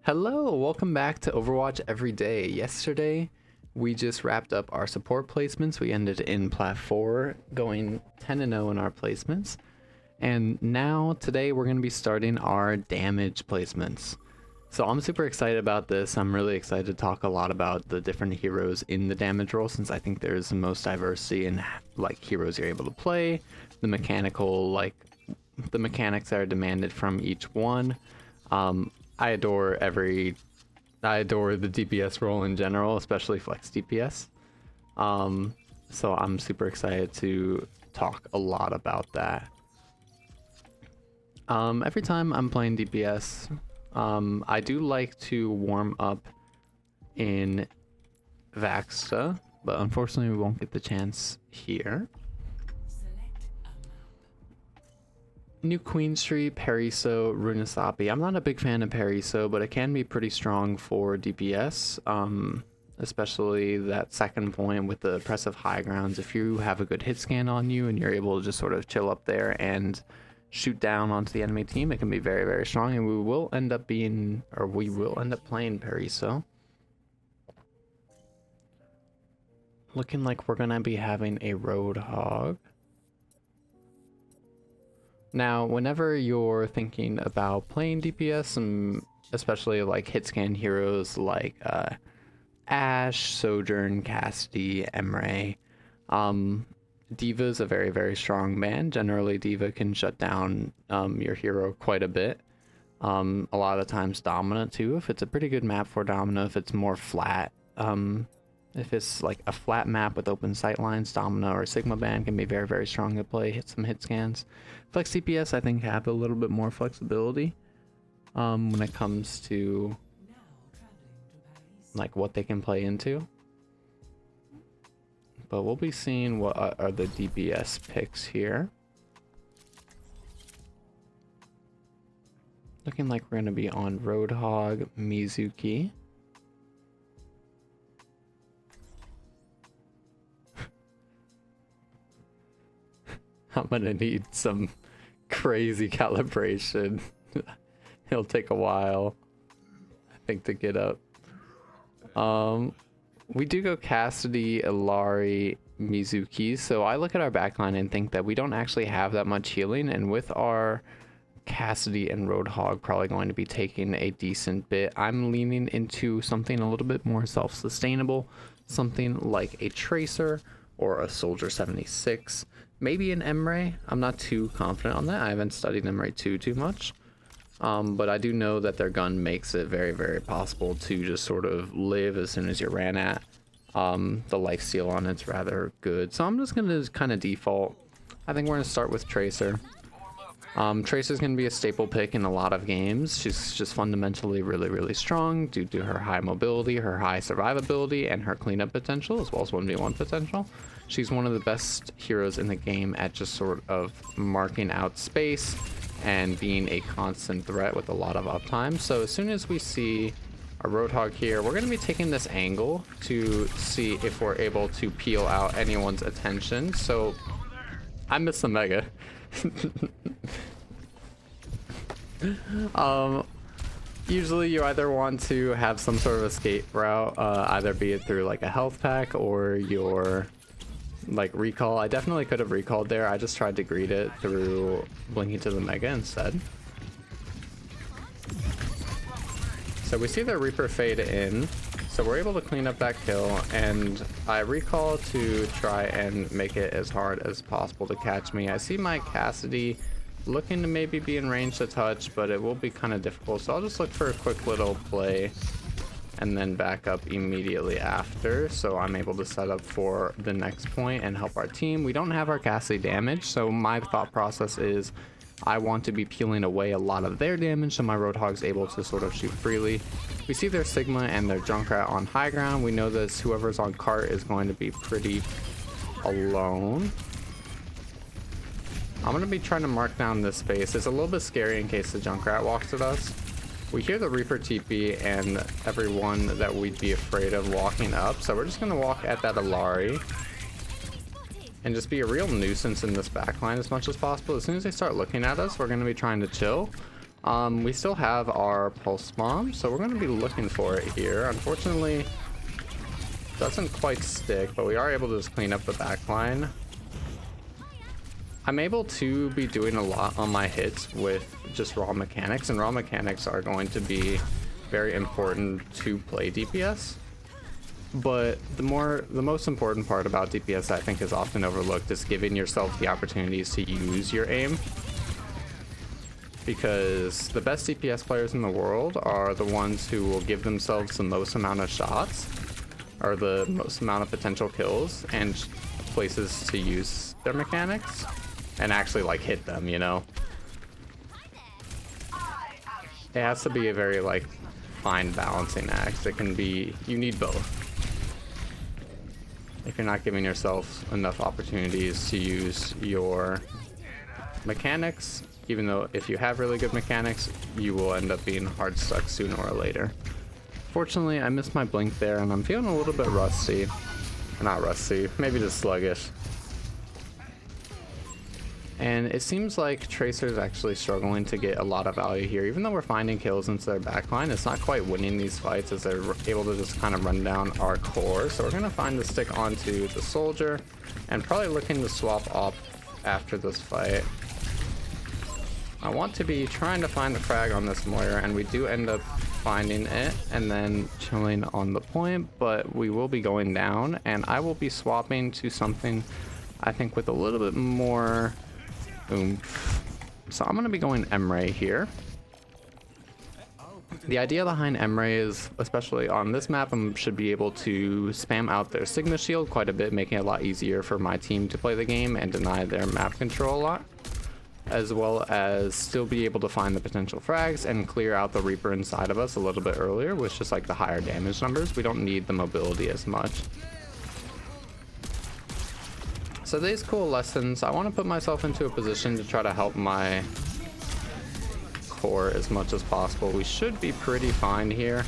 Hello, welcome back to Overwatch Everyday. Yesterday, we just wrapped up our support placements. We ended in Plat 4, going 10-0 in our placements. And now, today, we're going to be starting our damage placements. So I'm super excited about this. I'm really excited to talk a lot about the different heroes in the damage role, since I think there's the most diversity in heroes you're able to play, the mechanics that are demanded from each one. I adore the DPS role in general, especially flex DPS. So I'm super excited to talk a lot about that. Every time I'm playing DPS, I do like to warm up in Vaxta, but unfortunately we won't get the chance here. New Queen Street, Paraíso, Runasapi. I'm not a big fan of Paraíso, but it can be pretty strong for DPS, especially that second point with the oppressive high grounds. If you have a good hit scan on you and you're able to just sort of chill up there and shoot down onto the enemy team, it can be very, very strong, and we will end up playing Paraíso. Looking like we're gonna be having a Roadhog. Now, whenever you're thinking about playing DPS, and especially like hit scan heroes like Ashe, Sojourn, Cassidy, Emre, D.Va's a very, very strong man. Generally, D.Va can shut down your hero quite a bit. A lot of the times Dominant too, if it's a pretty good map for Dominant, if it's more flat. If it's like a flat map with open sight lines, Domina or Sigma Band can be very, very strong to play, hit some hit scans. Flex DPS, I think, have a little bit more flexibility when it comes to like what they can play into. But we'll be seeing what are the DPS picks here. Looking like we're going to be on Roadhog, Mizuki. I'm gonna need some crazy calibration. It'll take a while, I think, to get up. We do go Cassidy, Ilari, Mizuki. So I look at our backline and think that we don't actually have that much healing, and with our Cassidy and Roadhog probably going to be taking a decent bit, I'm leaning into something a little bit more self-sustainable, something like a Tracer or a Soldier 76. Maybe an Emre. I'm not too confident on that. I haven't studied Emre too much. But I do know that their gun makes it very, very possible to just sort of live as soon as you ran at. The life steal on it's rather good. So I'm just going to kind of default. I think we're going to start with Tracer. Tracer's going to be a staple pick in a lot of games. She's just fundamentally really, really strong due to her high mobility, her high survivability, and her cleanup potential, as well as 1v1 potential. She's one of the best heroes in the game at just sort of marking out space and being a constant threat with a lot of uptime. So as soon as we see a Roadhog here, we're going to be taking this angle to see if we're able to peel out anyone's attention. So I missed the Mega. Usually you either want to have some sort of escape route, either be it through like a health pack or your like recall. I definitely could have recalled there. I just tried to greet it through blinking to the Mega instead. So we see the Reaper fade in, so we're able to clean up that kill, and I recall to try and make it as hard as possible to catch me. I see my Cassidy looking to maybe be in range to touch, but it will be kind of difficult, so I'll just look for a quick little play and then back up immediately after, so I'm able to set up for the next point and help our team. We don't have our Cassidy damage, so my thought process is I want to be peeling away a lot of their damage so my Roadhog's able to sort of shoot freely. We see their Sigma and their Junkrat on high ground. We know that whoever's on cart is going to be pretty alone. I'm going to be trying to mark down this space. It's a little bit scary in case the Junkrat walks at us. We hear the Reaper TP and everyone that we'd be afraid of walking up, so we're just going to walk at that Ilari and just be a real nuisance in this backline as much as possible. As soon as they start looking at us, we're going to be trying to chill. We still have our pulse bomb, so we're going to be looking for it here. Unfortunately, doesn't quite stick, but we are able to just clean up the back line. I'm able to be doing a lot on my hits with just raw mechanics, and raw mechanics are going to be very important to play DPS. But the most important part about DPS I think is often overlooked is giving yourself the opportunities to use your aim. Because the best DPS players in the world are the ones who will give themselves the most amount of shots, or the most amount of potential kills, and places to use their mechanics, and actually like hit them, you know? It has to be a very like fine balancing act. It can be, you need both. If you're not giving yourself enough opportunities to use your mechanics, even though if you have really good mechanics, you will end up being hard stuck sooner or later. Fortunately, I missed my blink there, and I'm feeling a little bit rusty. Not rusty, maybe just sluggish. And it seems like Tracer's actually struggling to get a lot of value here. Even though we're finding kills into their backline, it's not quite winning these fights as they're able to just kind of run down our core. So we're going to find the stick onto the soldier, and probably looking to swap off after this fight. I want to be trying to find the frag on this Moira, and we do end up finding it and then chilling on the point, but we will be going down, and I will be swapping to something I think with a little bit more oomph. So I'm going to be going Emray here. The idea behind Emray is, especially on this map, I should be able to spam out their Sigma shield quite a bit, making it a lot easier for my team to play the game and deny their map control a lot, as well as still be able to find the potential frags and clear out the Reaper inside of us a little bit earlier with just like the higher damage numbers. We don't need the mobility as much. So these cool lessons, I want to put myself into a position to try to help my core as much as possible. We should be pretty fine here.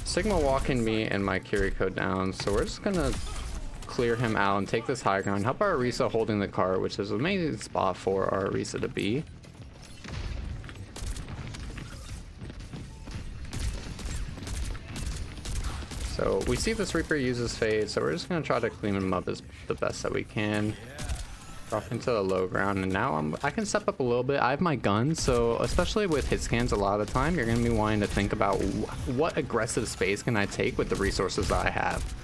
Sigma walking me and my Kiriko down, so we're just gonna clear him out and take this high ground, help our Orisa holding the cart, which is an amazing spot for our Orisa to be. So we see this Reaper uses Fade, so we're just going to try to clean him up as the best that we can. Drop into the low ground, and now I can step up a little bit. I have my gun, so especially with hit scans, a lot of the time you're going to be wanting to think about what aggressive space can I take with the resources that I have.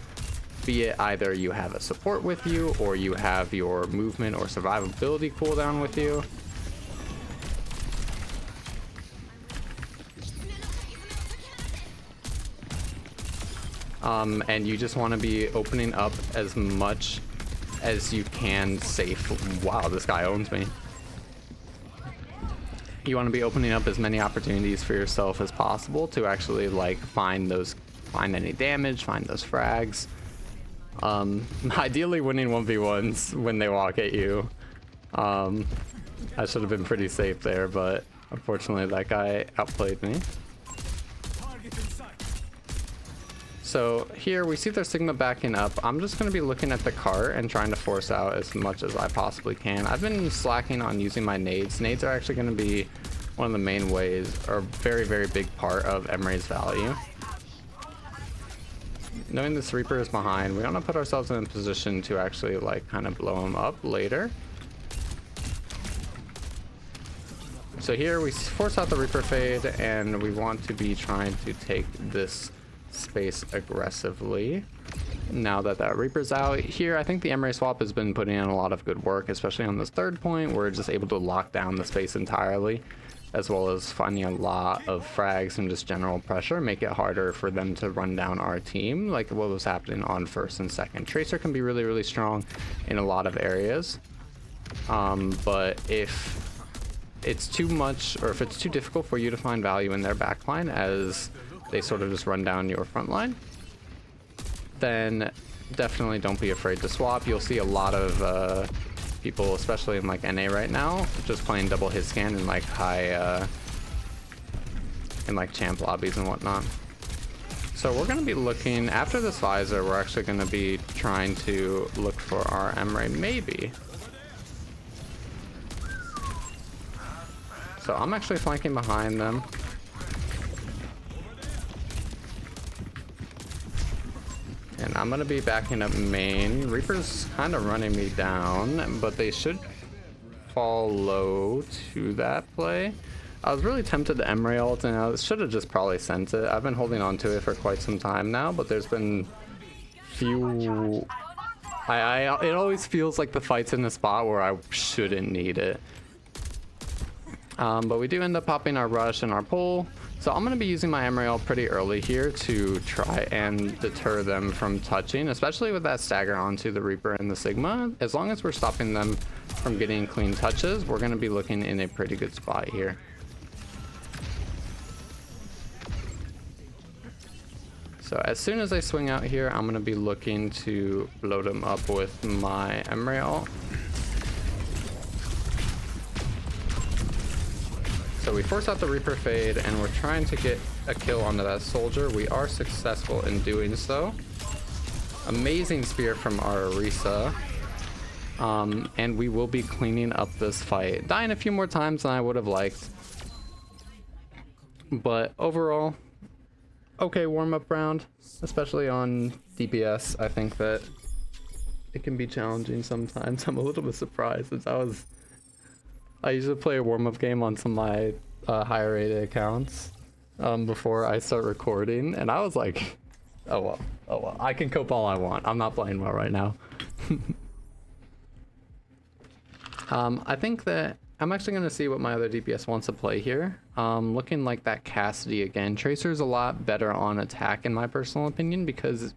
Be it either you have a support with you, or you have your movement or survivability cooldown with you. And you just want to be opening up as much as you can safe. Wow, this guy owns me. You want to be opening up as many opportunities for yourself as possible to actually like find any damage, find those frags. Ideally winning 1v1s when they walk at you. I should have been pretty safe there, but unfortunately that guy outplayed me. So here we see their Sigma backing up. I'm just going to be looking at the cart and trying to force out as much as I possibly can. I've been slacking on using my nades. Nades are actually going to be one of the main ways, or a very, very big part of Emray's value. Knowing this Reaper is behind, we want to put ourselves in a position to actually like kind of blow him up later. So here we force out the Reaper Fade, and we want to be trying to take this space aggressively. Now that that Reaper's out here, I think the Emray swap has been putting in a lot of good work, especially on this third point. We're just able to lock down the space entirely, as well as finding a lot of frags and just general pressure, make it harder for them to run down our team, like what was happening on first and second. Tracer can be really, really strong in a lot of areas, but if it's too much, or if it's too difficult for you to find value in their backline as they sort of just run down your front line, then definitely don't be afraid to swap. You'll see a lot of people, especially in like NA right now, just playing double hit scan in like high in like champ lobbies and whatnot. So we're going to be looking after this visor. We're actually going to be trying to look for our Emray. Maybe So I'm actually flanking behind them. And I'm gonna be backing up main. Reaper's kind of running me down, but they should fall low to that play. I was really tempted to Emre ult, and I should have just probably sent it. I've been holding on to it for quite some time now, but there's been few... it always feels like the fight's in a spot where I shouldn't need it. But we do end up popping our rush and our pull. So I'm going to be using my Emre ult pretty early here to try and deter them from touching, especially with that stagger onto the Reaper and the Sigma. As long as we're stopping them from getting clean touches, we're going to be looking in a pretty good spot here. So as soon as I swing out here, I'm going to be looking to load them up with my Emre ult. So we force out the Reaper fade, and we're trying to get a kill onto that soldier. We are successful in doing so. Amazing spear from our Orisa. And we will be cleaning up this fight. Dying a few more times than I would have liked. But overall, okay warm-up round, especially on DPS. I think that it can be challenging sometimes. I'm a little bit surprised since I usually play a warm-up game on some of my higher rated accounts before I start recording, and I was like, oh well, I can cope all I want. I'm not playing well right now. I think that I'm actually going to see what my other DPS wants to play here. Looking like that Cassidy again. Tracer's a lot better on attack in my personal opinion, because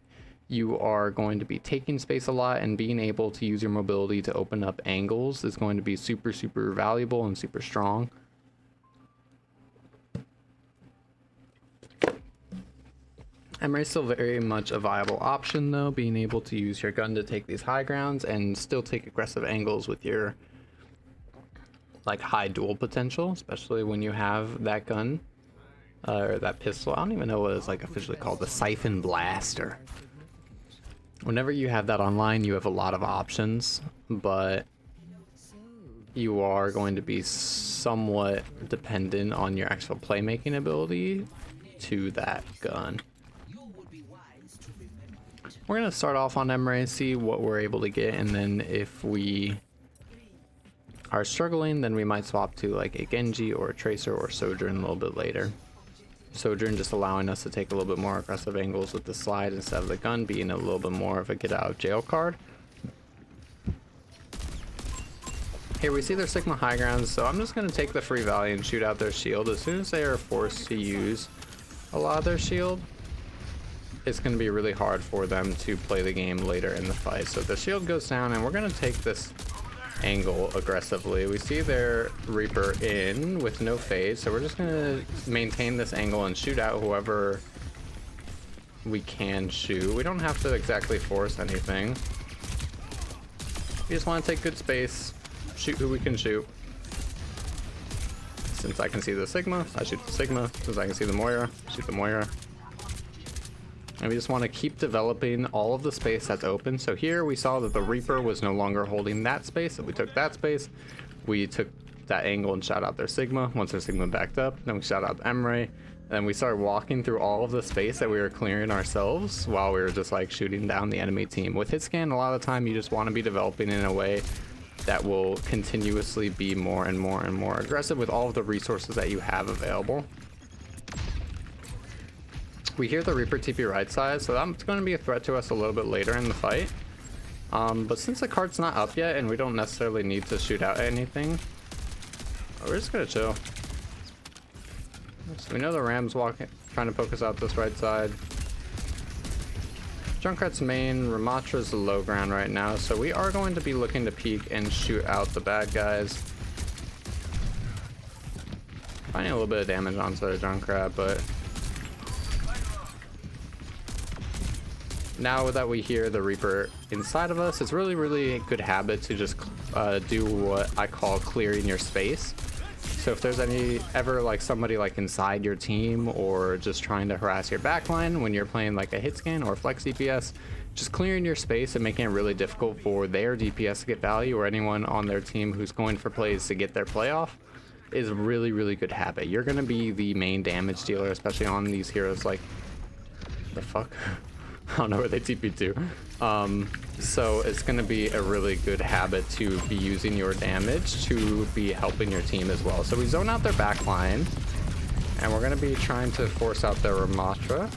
you are going to be taking space a lot, and being able to use your mobility to open up angles is going to be super valuable and super strong. Emre's still very much a viable option though, being able to use your gun to take these high grounds and still take aggressive angles with your like high duel potential, especially when you have that gun or that pistol. I don't even know what it's like officially called, the Siphon Blaster. Whenever you have that online, you have a lot of options, but you are going to be somewhat dependent on your actual playmaking ability to that gun. We're going to start off on Emre, see what we're able to get, and then if we are struggling, then we might swap to like a Genji or a Tracer or Sojourn a little bit later. Sojourn just allowing us to take a little bit more aggressive angles with the slide instead of the gun being a little bit more of a get out of jail card. Here we see their Sigma high grounds, so I'm just going to take the free volley and shoot out their shield. As soon as they are forced to use a lot of their shield, it's going to be really hard for them to play the game later in the fight. So the shield goes down, and we're going to take this angle aggressively. We see their Reaper in with no fade, so we're just going to maintain this angle and shoot out whoever we can shoot. We don't have to exactly force anything. We just want to take good space, shoot who we can shoot. Since I can see the Sigma, I shoot the Sigma. Since I can see the Moira, shoot the Moira. And we just want to keep developing all of the space that's open. So here we saw that the Reaper was no longer holding that space, so we took that space. We took that angle and shot out their Sigma. Once their Sigma backed up, then we shot out Emre. Then we started walking through all of the space that we were clearing ourselves while we were just like shooting down the enemy team. With hit scan, a lot of the time you just want to be developing in a way that will continuously be more and more aggressive with all of the resources that you have available. We hear the Reaper TP right side, so that's going to be a threat to us a little bit later in the fight. But since the card's not up yet and we don't necessarily need to shoot out anything, we're just going to chill. So we know the Ram's trying to poke us out this right side. Junkrat's main, Ramatra's the low ground right now, so we are going to be looking to peek and shoot out the bad guys. Finding a little bit of damage onto their Junkrat, but now that we hear the Reaper inside of us, it's really a good habit to just do what I call clearing your space. So if there's ever like somebody like inside your team or just trying to harass your backline when you're playing like a hit scan or flex DPS, just clearing your space and making it really difficult for their DPS to get value or anyone on their team who's going for plays to get their play off. is a really, really good habit. You're gonna be the main damage dealer, especially on these heroes like the fuck. I don't know where they TP to. So it's gonna be a really good habit to be using your damage to be helping your team as well. So we zone out their back line, and we're gonna be trying to force out their Ramatra.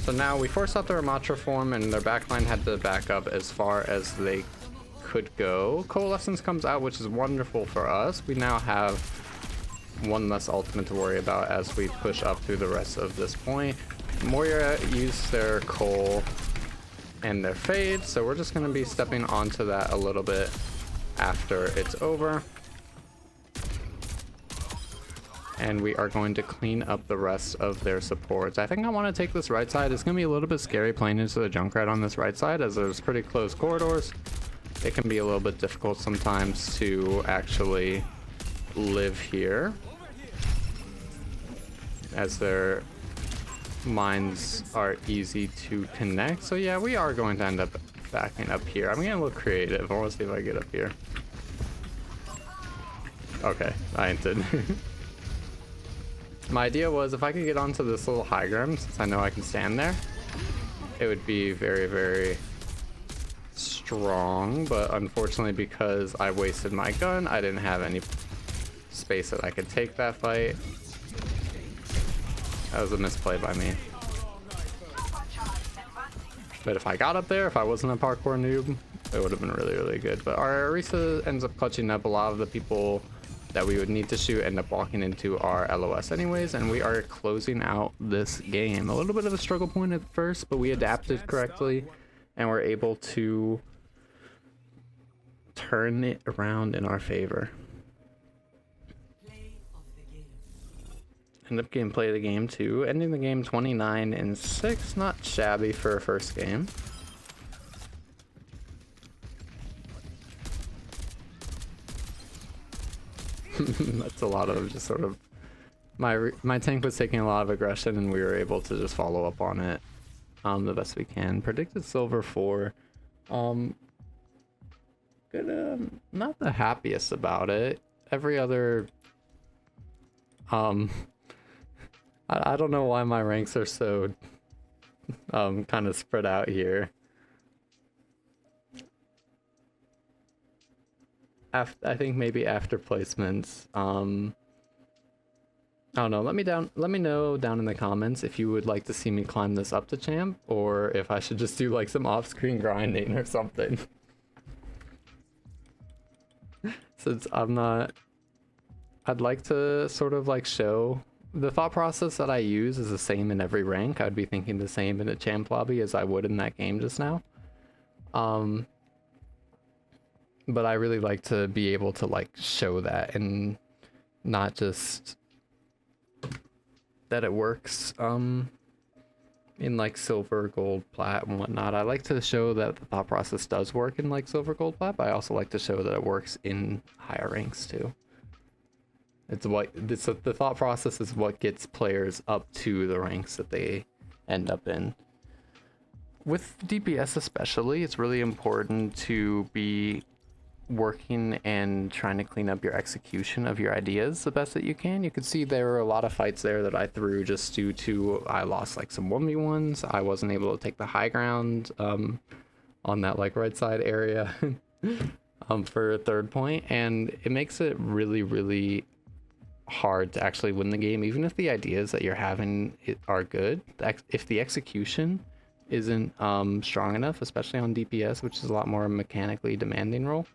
So now we force out the Ramatra form, and their backline had to back up as far as they could go. Coalescence comes out, which is wonderful for us. We now have one less ultimate to worry about as we push up through the rest of this point. Moira used their coal and their fade, so we're just going to be stepping onto that a little bit after it's over. And we are going to clean up the rest of their supports. I think I want to take this right side. It's going to be a little bit scary playing into the Junkrat on this right side, as there's pretty close corridors. It can be a little bit difficult sometimes to actually live here, as their mines are easy to connect. So yeah, we are going to end up backing up here. I'm going to look creative. I want to see if I get up here. Okay, I entered. My idea was if I could get onto this little high ground, since I know I can stand there, it would be very, very strong. But unfortunately, because I wasted my gun, I didn't have any space that I could take that fight. That was a misplay by me. But if I got up there, if I wasn't a parkour noob, it would have been really, really good. But our Orisa ends up clutching up. A lot of the people that we would need to shoot end up walking into our LOS anyways, and we are closing out this game. A little bit of a struggle point at first, but we adapted correctly and we're able to turn it around in our favor. End up getting play of the game too, ending the game 29-6. Not shabby for a first game. That's a lot of just sort of my tank was taking a lot of aggression, and we were able to just follow up on it the best we can. Predicted silver 4. Good, not the happiest about it. Every other I don't know why my ranks are so kind of spread out here. I think maybe after placements. I don't know. Let me know down in the comments if you would like to see me climb this up to champ, or if I should just do like some off-screen grinding or something. Since I'm not, I'd like to sort of like show the thought process that I use is the same in every rank. I'd be thinking the same in a champ lobby as I would in that game just now. But I really like to be able to like show that, and not just that it works in like silver, gold, plat, and whatnot. I like to show that the thought process does work in like silver, gold, plat, but I also like to show that it works in higher ranks too. The thought process is what gets players up to the ranks that they end up in. With DPS especially, it's really important to be working and trying to clean up your execution of your ideas the best that you can. You can see there were a lot of fights there that I threw just due to I lost like some 1v1s. I wasn't able to take the high ground on that like right side area for a third point, and it makes it really, really hard to actually win the game, even if the ideas that you're having are good. If the execution isn't strong enough, especially on DPS, which is a lot more mechanically demanding role,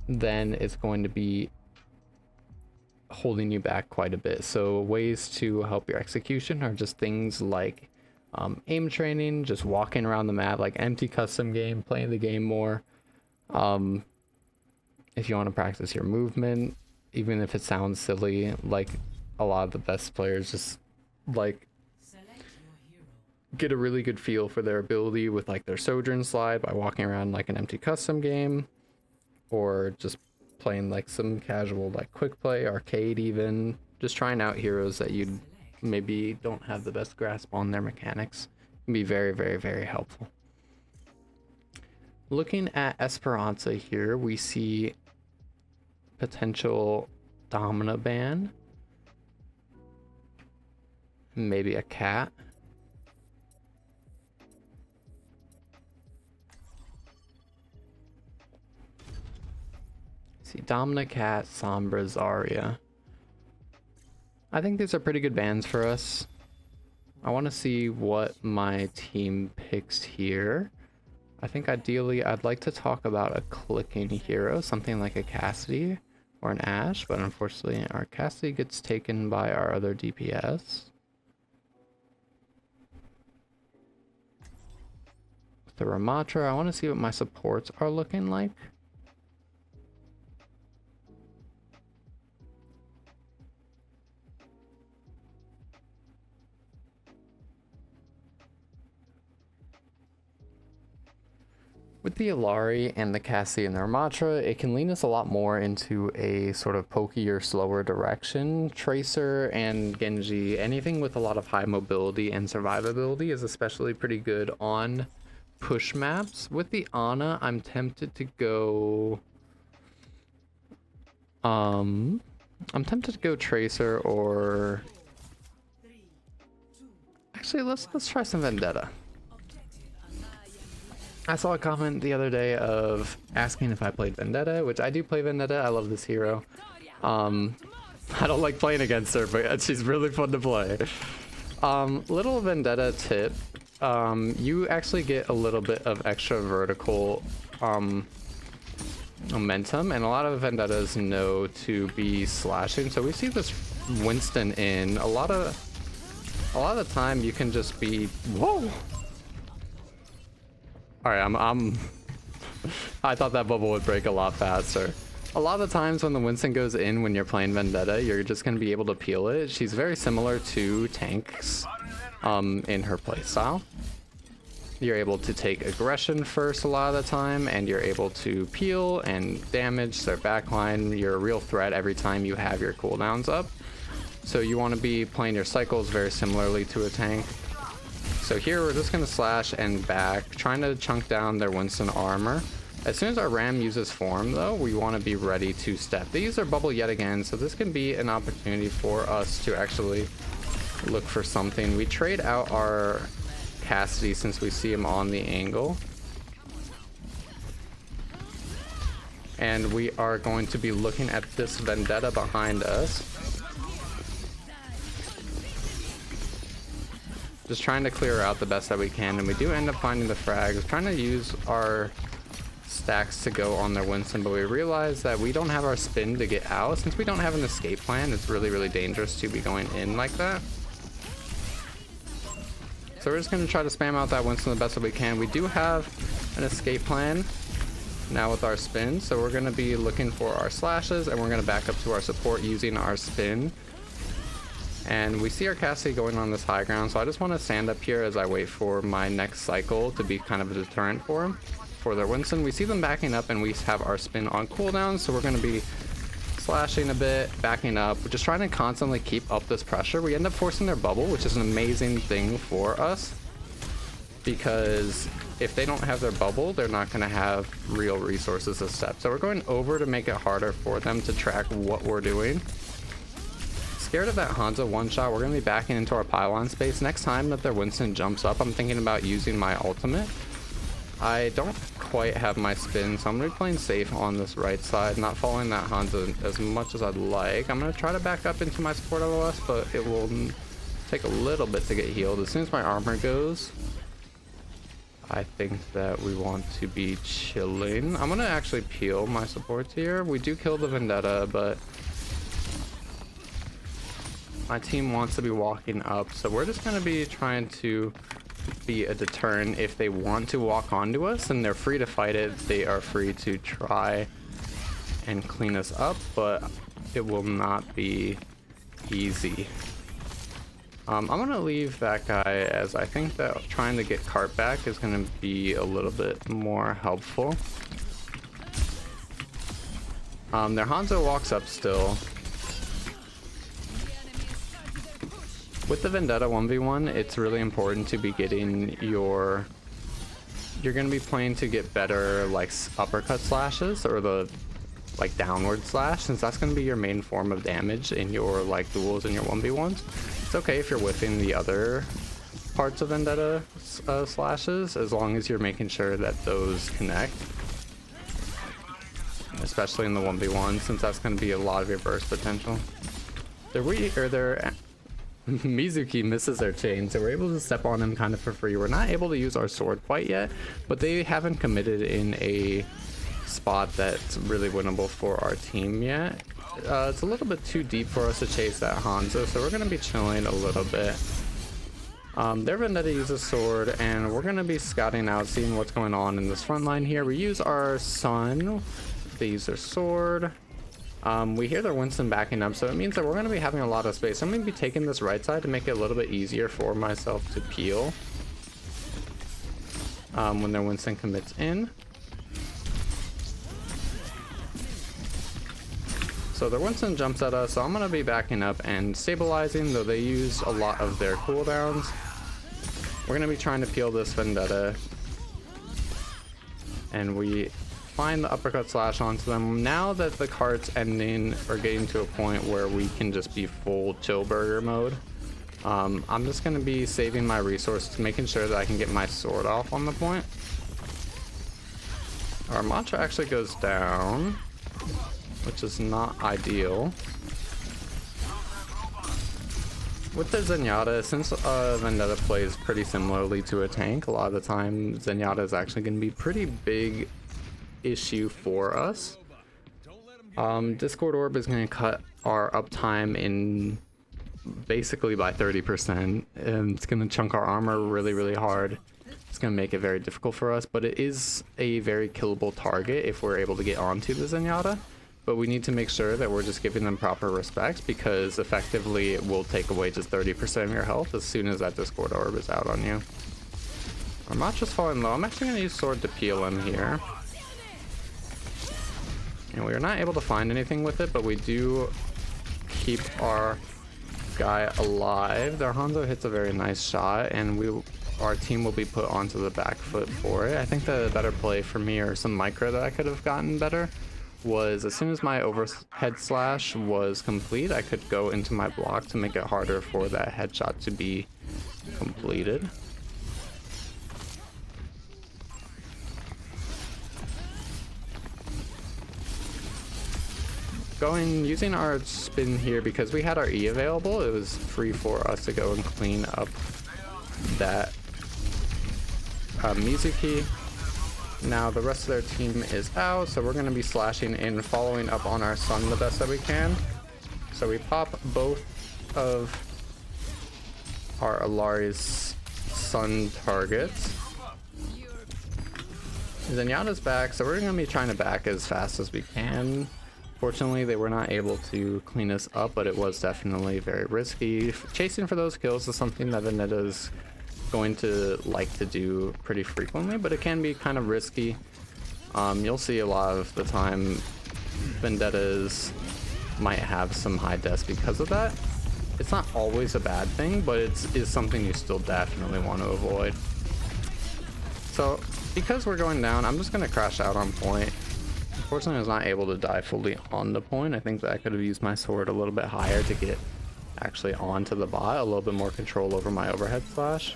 then it's going to be holding you back quite a bit. So ways to help your execution are just things like aim training, just walking around the map, like empty custom game, playing the game more. If you want to practice your movement, even if it sounds silly, like a lot of the best players just like get a really good feel for their ability with like their Sojourn slide by walking around like an empty custom game, or just playing like some casual like quick play, arcade, even just trying out heroes that you maybe don't have the best grasp on their mechanics can be very, very, very helpful. Looking at Esperança here, we see potential Domina ban. Maybe a cat. See, Domina, cat, Sombra, Zarya. I think these are pretty good bans for us. I want to see what my team picks here. I think ideally I'd like to talk about a clicking hero, something like a Cassidy or an Ashe, but unfortunately our Cassidy gets taken by our other DPS. With the Ramatra, I want to see what my supports are looking like. With the Illari and the Cassidy and the Ramatra, it can lean us a lot more into a sort of pokier, slower direction. Tracer and Genji, anything with a lot of high mobility and survivability is especially pretty good on push maps. With the Ana, I'm tempted to go... I'm tempted to go Tracer or... Actually, let's try some Vendetta. I saw a comment the other day of asking if I played Vendetta, which I do play Vendetta. I love this hero. I don't like playing against her, but she's really fun to play. Little Vendetta tip. You actually get a little bit of extra vertical momentum, and a lot of Vendettas know to be slashing. So we see this Winston in a lot of the time. You can just be whoa. All right, I thought that bubble would break a lot faster. A lot of the times when the Winston goes in when you're playing Vendetta, you're just going to be able to peel it. She's very similar to tanks in her playstyle. You're able to take aggression first a lot of the time, and you're able to peel and damage their backline. You're a real threat every time you have your cooldowns up. So you want to be playing your cycles very similarly to a tank. So here we're just going to slash and back, trying to chunk down their Winston armor. As soon as our Ram uses form, though, we want to be ready to step. These are bubble yet again, so this can be an opportunity for us to actually look for something. We trade out our Cassidy since we see him on the angle. And we are going to be looking at this Vendetta behind us. Just trying to clear out the best that we can, and we do end up finding the frags. Trying to use our stacks to go on their Winston, but we realize that we don't have our spin to get out. Since we don't have an escape plan, it's really, really dangerous to be going in like that. So we're just going to try to spam out that Winston the best that we can. We do have an escape plan now with our spin, so we're going to be looking for our slashes, and we're going to back up to our support using our spin. And we see our Cassidy going on this high ground, so I just want to stand up here as I wait for my next cycle to be kind of a deterrent for him, for their Winston. We see them backing up, and we have our spin on cooldown, so we're going to be slashing a bit, backing up. We're just trying to constantly keep up this pressure. We end up forcing their bubble, which is an amazing thing for us, because if they don't have their bubble, they're not going to have real resources to step. So we're going over to make it harder for them to track what we're doing. Scared of that Hanzo one shot, we're going to be backing into our pylon space. Next time that their Winston jumps up, I'm thinking about using my ultimate. I don't quite have my spin, so I'm going to be playing safe on this right side, not following that Hanzo as much as I'd like. I'm going to try to back up into my support LOS, but it will take a little bit to get healed. As soon as my armor goes, I think that we want to be chilling. I'm going to actually peel my supports here. We do kill the Vendetta, but my team wants to be walking up, so we're just going to be trying to be a deterrent. If they want to walk onto us and they're free to fight it, they are free to try and clean us up, but it will not be easy. I'm going to leave that guy, as I think that trying to get cart back is going to be a little bit more helpful. Their Hanzo walks up still. With the Vendetta 1v1, it's really important to be getting your you're going to be playing to get better like uppercut slashes or the like downward slash, since that's going to be your main form of damage in your like duels and your 1v1s. It's okay if you're whiffing the other parts of Vendetta slashes, as long as you're making sure that those connect, especially in the 1v1, since that's going to be a lot of your burst potential. Mizuki misses their chain, so we're able to step on him kind of for free. We're not able to use our sword quite yet, but they haven't committed in a spot that's really winnable for our team yet. It's a little bit too deep for us to chase that Hanzo, so we're going to be chilling a little bit. Their Vendetta uses sword, and we're going to be scouting out, seeing what's going on in this front line here. We use our Sun, they use their sword. We hear their Winston backing up, so it means that we're going to be having a lot of space. I'm going to be taking this right side to make it a little bit easier for myself to peel when their Winston commits in. So their Winston jumps at us, so I'm going to be backing up and stabilizing, though they use a lot of their cooldowns. We're going to be trying to peel this Vendetta, and we find the uppercut slash onto them. Now that the cart's ending or getting to a point where we can just be full chill burger mode, I'm just going to be saving my resources, making sure that I can get my sword off on the point. Our mantra actually goes down, which is not ideal. With the Zenyatta, since Vendetta plays pretty similarly to a tank, a lot of the time Zenyatta is actually going to be pretty big issue for us. Discord Orb is going to cut our uptime in basically by 30%, and it's going to chunk our armor really hard. It's going to make it very difficult for us, but it is a very killable target if we're able to get onto the Zenyatta. But we need to make sure that we're just giving them proper respect, because effectively it will take away just 30% of your health as soon as that Discord Orb is out on you. Our Matra's falling low. I'm actually going to use sword to peel him here. And we are not able to find anything with it, but we do keep our guy alive. Their Hanzo hits a very nice shot, and our team will be put onto the back foot for it. I think the better play for me, or some micro that I could have gotten better, was as soon as my overhead slash was complete, I could go into my block to make it harder for that headshot to be completed. Using our spin here, because we had our E available, it was free for us to go and clean up that Mizuki. Now the rest of their team is out, so we're going to be slashing in, following up on our Sun the best that we can. So we pop both of our Alari's Sun targets. Zenyatta's back, so we're going to be trying to back as fast as we can. Fortunately, they were not able to clean us up, but it was definitely very risky. Chasing for those kills is something that Vendetta is going to like to do pretty frequently, but it can be kind of risky. You'll see a lot of the time Vendettas might have some high deaths because of that. It's not always a bad thing, but it is something you still definitely want to avoid. So because we're going down, I'm just going to crash out on point. Unfortunately, I was not able to die fully on the point. I think that I could have used my sword a little bit higher to get actually onto the bot, a little bit more control over my overhead slash.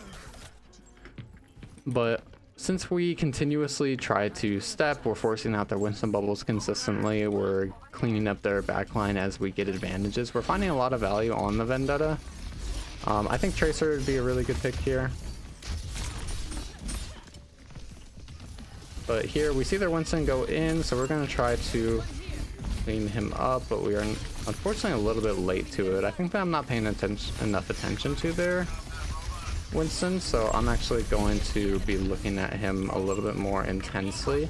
But since we continuously try to step, we're forcing out their Winston bubbles consistently, we're cleaning up their backline as we get advantages. We're finding a lot of value on the Vendetta. I think Tracer would be a really good pick here. But here we see their Winston go in, so we're going to try to clean him up, but we are unfortunately a little bit late to it. I think that I'm not paying enough attention to their Winston, so I'm actually going to be looking at him a little bit more intensely.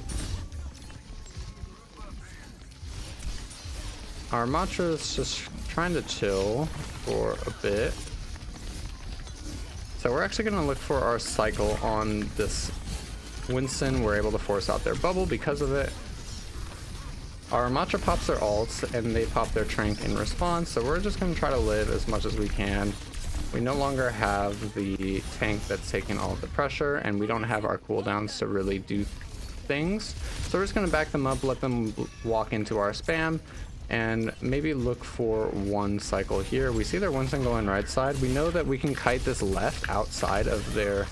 Our mantra is just trying to chill for a bit. So we're actually going to look for our cycle on this Winston. We're able to force out their bubble because of it. Our mantra pops their ults and they pop their trank in response, so we're just going to try to live as much as we can. We no longer have the tank that's taking all of the pressure, and we don't have our cooldowns to really do things. So we're just going to back them up, let them walk into our spam, and maybe look for one cycle here. We see their Winston going right side. We know that we can kite this left outside of their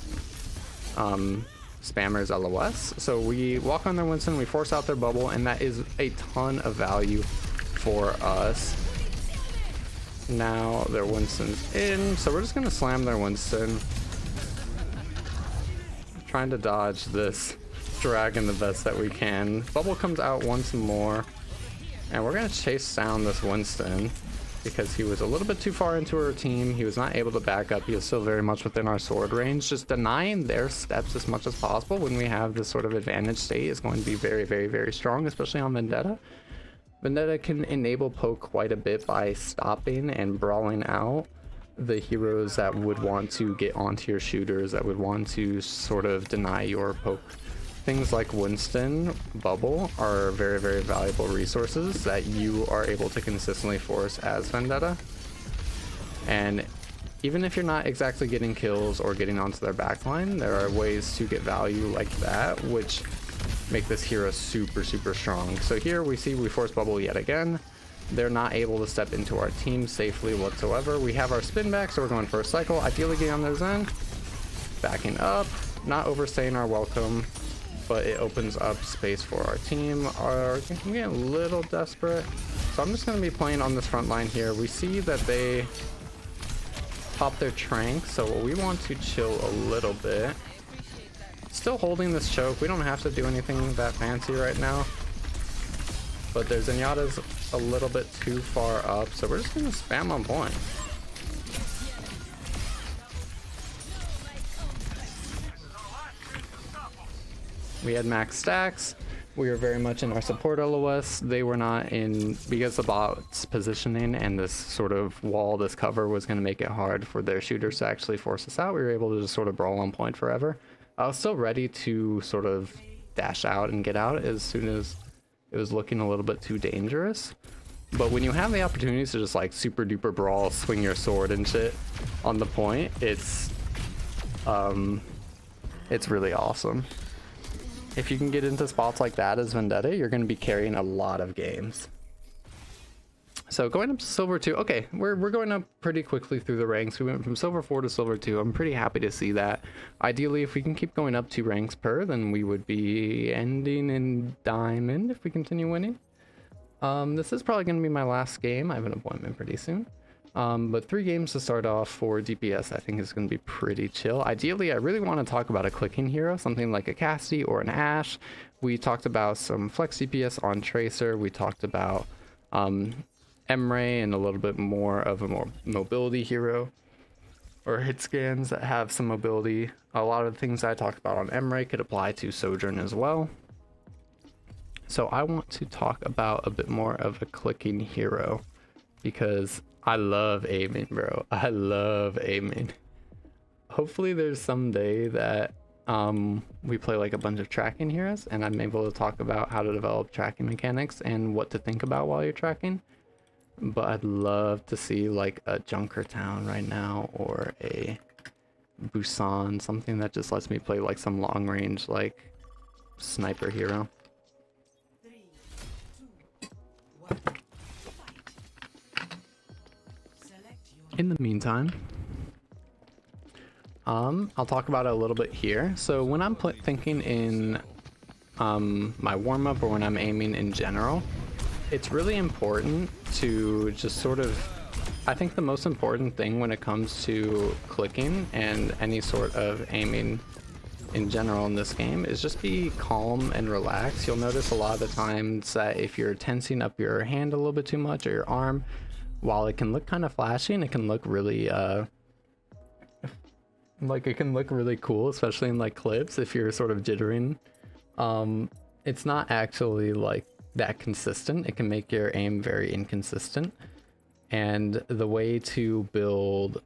spammers LOS. So we walk on their Winston, we force out their bubble, and that is a ton of value for us. Now their Winston's in, so we're just gonna slam their Winston. Trying to dodge this dragon the best that we can. Bubble comes out once more, and we're gonna chase down this Winston because he was a little bit too far into our team. He was not able to back up. He was still very much within our sword range. Just denying their steps as much as possible when we have this sort of advantage state is going to be very, very, very strong, especially on Vendetta. Vendetta can enable poke quite a bit by stopping and brawling out the heroes that would want to get onto your shooters, that would want to sort of deny your poke. Things like Winston, Bubble are very, very valuable resources that you are able to consistently force as Vendetta. And even if you're not exactly getting kills or getting onto their backline, there are ways to get value like that, which make this hero super, super strong. So here we see we force Bubble yet again. They're not able to step into our team safely whatsoever. We have our spin back, so we're going for a cycle. Ideally getting on their Zen. Backing up, not overstaying our welcome, but it opens up space for our team. Are getting a little desperate. So I'm just going to be playing on this front line here. We see that they pop their Trank, so we want to chill a little bit. Still holding this choke. We don't have to do anything that fancy right now. But their Zenyatta's a little bit too far up, so we're just going to spam on point. We had max stacks. We were very much in our support LOS. They were not in, because the bot's positioning and this sort of wall, this cover was going to make it hard for their shooters to actually force us out. We were able to just sort of brawl on point forever. I was still ready to sort of dash out and get out as soon as it was looking a little bit too dangerous. But when you have the opportunities to just like super duper brawl, swing your sword and shit on the point, it's really awesome. If you can get into spots like that as Vendetta, you're going to be carrying a lot of games. So going up to Silver 2, okay, we're going up pretty quickly through the ranks. We went from Silver 4 to Silver 2. I'm pretty happy to see that. Ideally, if we can keep going up 2 ranks per, then we would be ending in Diamond if we continue winning. This is probably going to be my last game. I have an appointment pretty soon. But 3 games to start off for DPS I think is going to be pretty chill. Ideally, I really want to talk about a clicking hero, something like a Cassidy or an Ashe. We talked about some flex DPS on Tracer. We talked about Emre and a little bit more of a more mobility hero, or hit scans that have some mobility. A lot of the things I talked about on Emre could apply to Sojourn as well. So I want to talk about a bit more of a clicking hero because I love aiming, bro. I love aiming. Hopefully there's some day that we play like a bunch of tracking heroes and I'm able to talk about how to develop tracking mechanics and what to think about while you're tracking. But I'd love to see like a Junkertown right now or a Busan, something that just lets me play like some long range like sniper hero. In the meantime, I'll talk about it a little bit here. So when I'm thinking in my warm-up or when I'm aiming in general, it's really important to just sort of, I think the most important thing when it comes to clicking and any sort of aiming in general in this game is just be calm and relaxed. You'll notice a lot of the times that if you're tensing up your hand a little bit too much or your arm, while it can look kind of flashy and it can look really like it can look really cool, especially in like clips if you're sort of jittering, it's not actually like that consistent. It can make your aim very inconsistent, and the way to build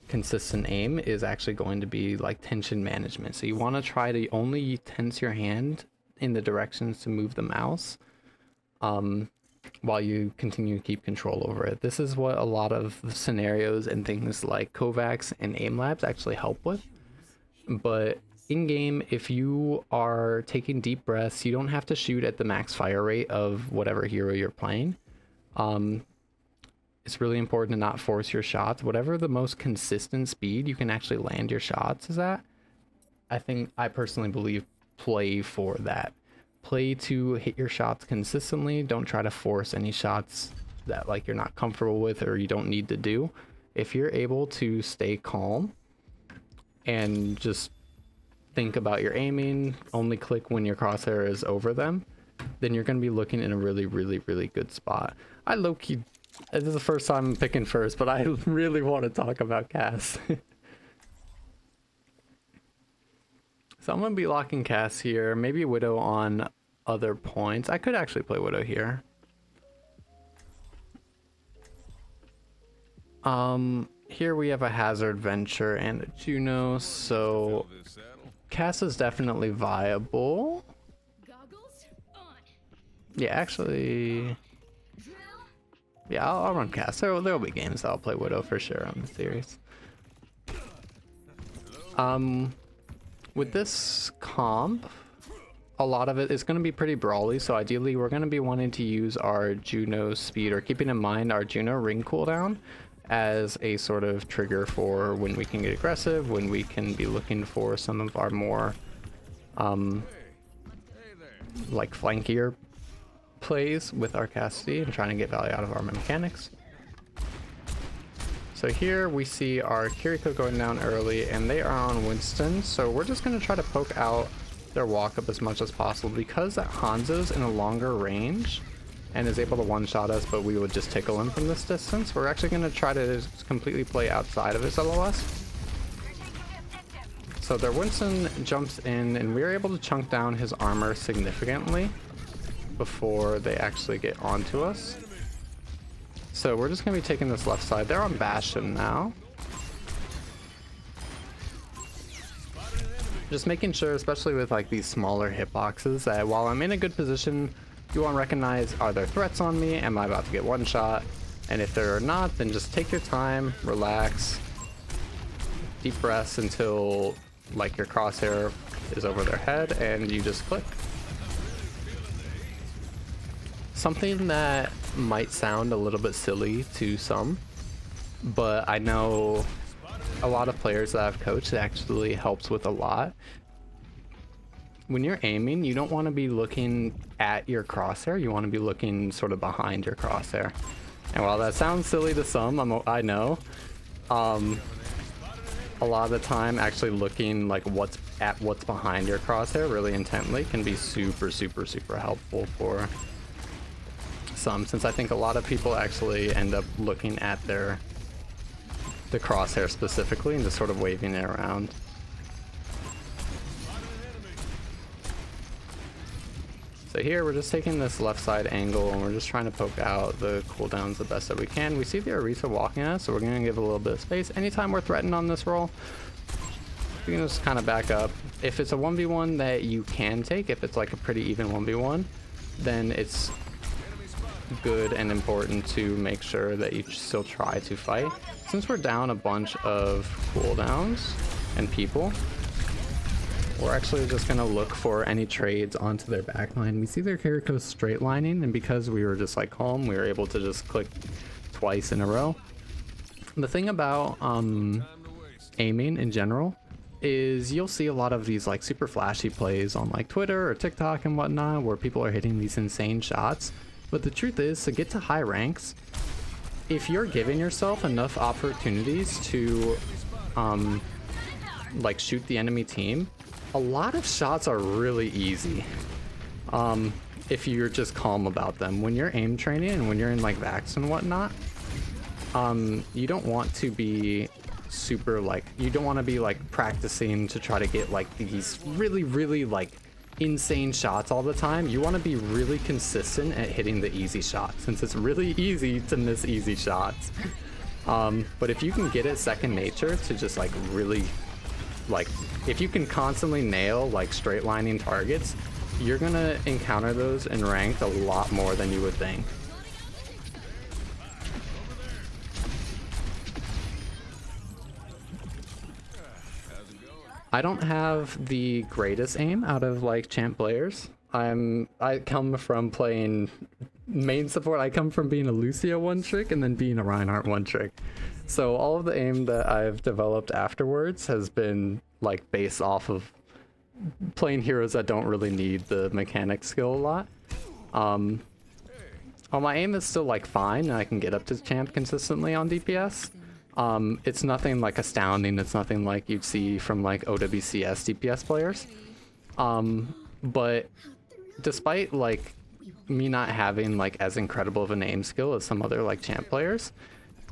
consistent aim is actually going to be like tension management. So you want to try to only tense your hand in the directions to move the mouse, while you continue to keep control over it. This is what a lot of the scenarios and things like Kovacs and aim labs actually help with. But in game, if you are taking deep breaths, you don't have to shoot at the max fire rate of whatever hero you're playing. It's really important to not force your shots. Whatever the most consistent speed you can actually land your shots is at, I personally believe, play for that. Play to hit your shots consistently. Don't try to force any shots that like you're not comfortable with or you don't need to do. If you're able to stay calm and just think about your aiming, only click when your crosshair is over them, then you're going to be looking in a really, really, really good spot. I low-key, this is the first time I'm picking first, but I really want to talk about Cass. So I'm going to be locking Cass here, maybe Widow on other points. I could actually play Widow here. Here we have a Hazard Venture and a Juno, so Cass is definitely viable. Yeah, actually, yeah, I'll run Cass. There'll be games that I'll play Widow for sure on the series. With this comp, a lot of it is going to be pretty brawly, so ideally we're going to be wanting to use our Juno speed, or keeping in mind our Juno ring cooldown as a sort of trigger for when we can get aggressive, when we can be looking for some of our more like flankier plays with our Cassidy and trying to get value out of our mechanics. So here we see our Kiriko going down early, and they are on Winston, so we're just going to try to poke out their walk up as much as possible. Because that Hanzo's in a longer range and is able to one-shot us, but we would just tickle him from this distance, we're actually going to try to completely play outside of his LOS. So their Winston jumps in, and we're able to chunk down his armor significantly before they actually get onto us. So we're just going to be taking this left side. They're on Bastion now. Just making sure, especially with like these smaller hitboxes, that while I'm in a good position, you want to recognize, are there threats on me? Am I about to get one shot? And if there are not, then just take your time, relax, deep breaths until like your crosshair is over their head and you just click. Something that might sound a little bit silly to some, but I know a lot of players that I've coached, it actually helps with a lot. When you're aiming, you don't want to be looking at your crosshair, you want to be looking sort of behind your crosshair. And while that sounds silly to some, I know, a lot of the time actually looking like what's behind your crosshair really intently can be super, super, super helpful for some, since I think a lot of people actually end up looking at the crosshair specifically and just sort of waving it around. So here we're just taking this left side angle and we're just trying to poke out the cooldowns the best that we can. We see the Orisa walking us, so we're going to give a little bit of space. Anytime we're threatened on this roll, we can just kind of back up. If it's a 1v1 that you can take, if it's like a pretty even 1v1, then it's good and important to make sure that you still try to fight. Since we're down a bunch of cooldowns and people, we're actually just going to look for any trades onto their backline. We see their Kiriko straight lining, and because we were just like calm, we were able to just click twice in a row. The thing about aiming in general is you'll see a lot of these like super flashy plays on like Twitter or TikTok and whatnot where people are hitting these insane shots. But the truth is, to get to high ranks, if you're giving yourself enough opportunities to like shoot the enemy team, a lot of shots are really easy if you're just calm about them. When you're aim training and when you're in like Vax and whatnot, you don't want to be super like, you don't want to be like practicing to try to get like these really like insane shots all the time. You want to be really consistent at hitting the easy shots, since it's really easy to miss easy shots. But if you can get it second nature to just like really, like if you can constantly nail like straight lining targets, you're gonna encounter those in ranked a lot more than you would think. I don't have the greatest aim out of like champ players. I come from playing main support. I come from being a Lucio one trick and then being a Reinhardt one trick. So all of the aim that I've developed afterwards has been like based off of playing heroes that don't really need the mechanic skill a lot. While my aim is still like fine and I can get up to champ consistently on DPS, it's nothing like astounding. It's nothing like you'd see from like OWCS DPS players. But despite like me not having like as incredible of an aim skill as some other like champ players,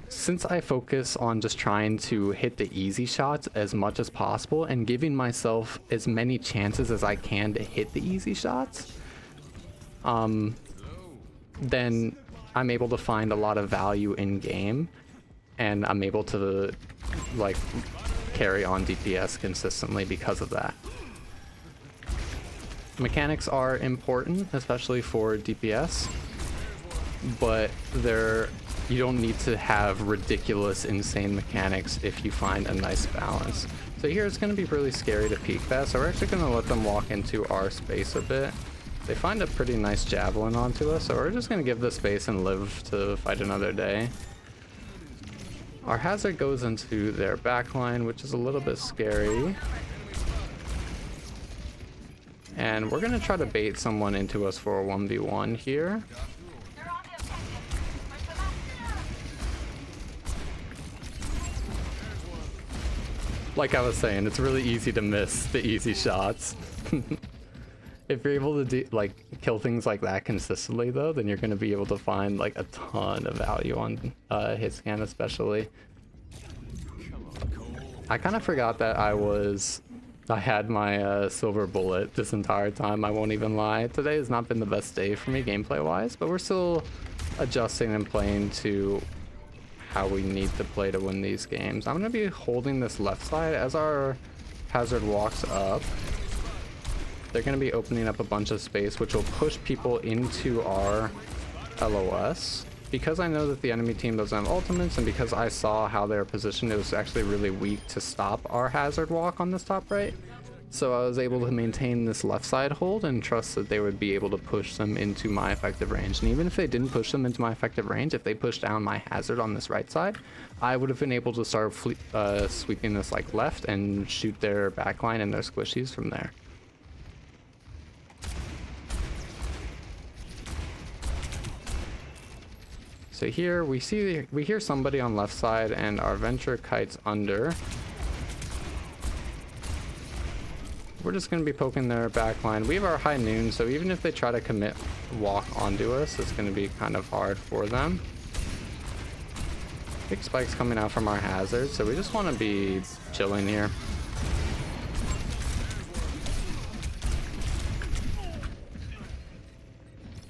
since I focus on just trying to hit the easy shots as much as possible and giving myself as many chances as I can to hit the easy shots, then I'm able to find a lot of value in game, and I'm able to like carry on DPS consistently because of that. Mechanics are important, especially for DPS, but you don't need to have ridiculous, insane mechanics if you find a nice balance. So here it's going to be really scary to peek that, so we're actually going to let them walk into our space a bit. They find a pretty nice javelin onto us, so we're just going to give the space and live to fight another day. Our hazard goes into their backline, which is a little bit scary. And we're going to try to bait someone into us for a 1v1 here. Like I was saying, it's really easy to miss the easy shots. If you're able to kill things like that consistently though, then you're going to be able to find like a ton of value on hit scan especially. I kind of forgot that I had my silver bullet this entire time, I won't even lie. Today has not been the best day for me gameplay wise, but we're still adjusting and playing to how we need to play to win these games. I'm going to be holding this left side as our hazard walks up. They're going to be opening up a bunch of space, which will push people into our LOS. Because I know that the enemy team doesn't have ultimates, and because I saw how they were positioned, it was actually really weak to stop our hazard walk on this top right. So I was able to maintain this left side hold and trust that they would be able to push them into my effective range. And even if they didn't push them into my effective range, if they pushed down my hazard on this right side, I would have been able to start sweeping this like left and shoot their backline and their squishies from there. So here we hear somebody on left side, and our venture kites under. We're just going to be poking their backline. We have our high noon, so even if they try to commit walk onto us, it's going to be kind of hard for them. Big spikes coming out from our hazard, so we just want to be chilling here.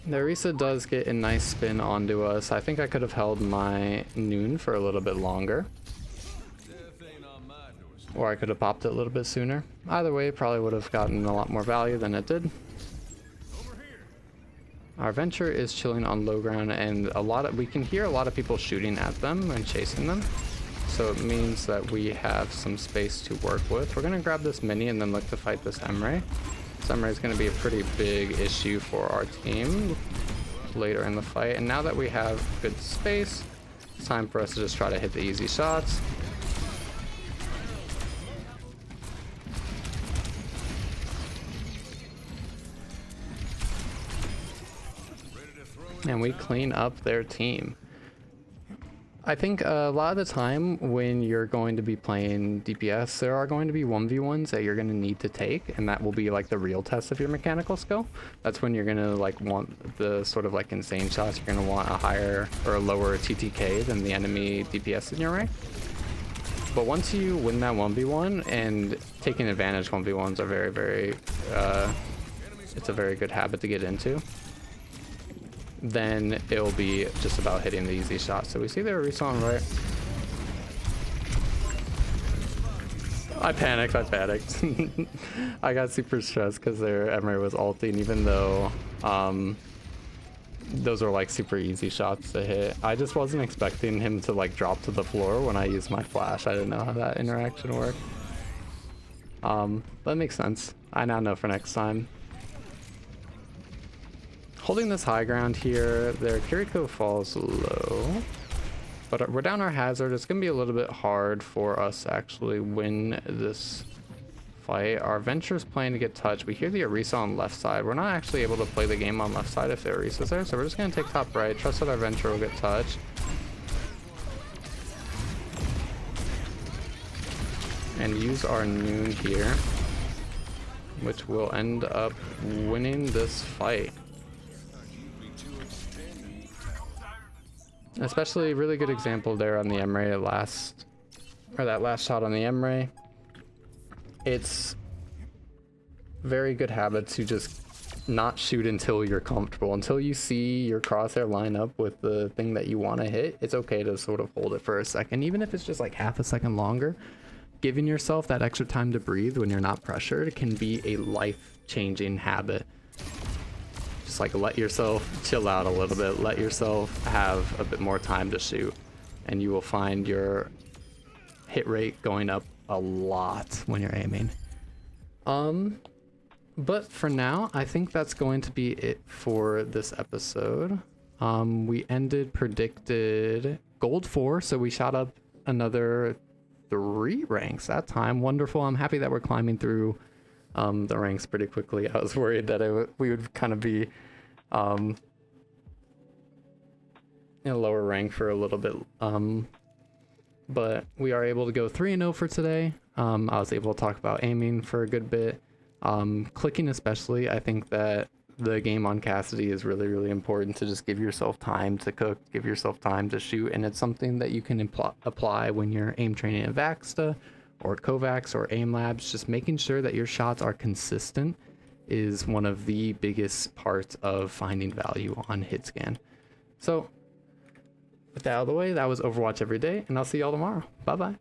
The Orisa does get a nice spin onto us. I think I could have held my noon for a little bit longer. Or I could have popped it a little bit sooner. Either way, it probably would have gotten a lot more value than it did. Our venture is chilling on low ground, and we can hear a lot of people shooting at them and chasing them. So it means that we have some space to work with. We're going to grab this mini and then look to fight this Emre. This Emre is going to be a pretty big issue for our team later in the fight. And now that we have good space, it's time for us to just try to hit the easy shots. And we clean up their team. I think a lot of the time when you're going to be playing DPS, there are going to be 1v1s that you're going to need to take, and that will be like the real test of your mechanical skill. That's when you're going to like want the sort of like insane shots. You're going to want a higher or a lower TTK than the enemy DPS in your rank. But once you win that 1v1, and taking advantage 1v1s are very, very, it's a very good habit to get into. Then it'll be just about hitting the easy shot. So we see their respawn right. I panicked. I got super stressed because their Emre was ulting, even though those are like super easy shots to hit. I just wasn't expecting him to like drop to the floor when I used my flash. I didn't know how that interaction worked. That makes sense. I now know for next time. Holding this high ground here, their Kiriko falls low. But we're down our hazard. It's going to be a little bit hard for us to actually win this fight. Our Venture's playing to get touch. We hear the Orisa on left side. We're not actually able to play the game on left side if the Orisa's there, so we're just going to take top right. Trust that our Venture will get touch. And use our Noon here, which will end up winning this fight. Especially really good example there on the Emre that last shot on the Emre. It's very good habit to just not shoot until you're comfortable. Until you see your crosshair line up with the thing that you want to hit, it's okay to sort of hold it for a second, even if it's just like half a second longer. Giving yourself that extra time to breathe when you're not pressured can be a life-changing habit. Just like let yourself chill out a little bit, let yourself have a bit more time to shoot, and you will find your hit rate going up a lot when you're aiming. But for now, I think that's going to be it for this episode. We ended predicted gold 4, so we shot up another 3 ranks that time. Wonderful. I'm happy that we're climbing through the ranks pretty quickly. I was worried that we would kind of be in a lower rank for a little bit. But we are able to go 3-0 for today. I was able to talk about aiming for a good bit. Clicking especially, I think that the game on Cassidy is really, really important to just give yourself time to cook, give yourself time to shoot, and it's something that you can apply when you're aim training at Vaxta or Kovacs or aim labs. Just making sure that your shots are consistent is one of the biggest parts of finding value on HitScan. So with that out of the way, that was Overwatch Every Day, and I'll see y'all tomorrow. Bye bye.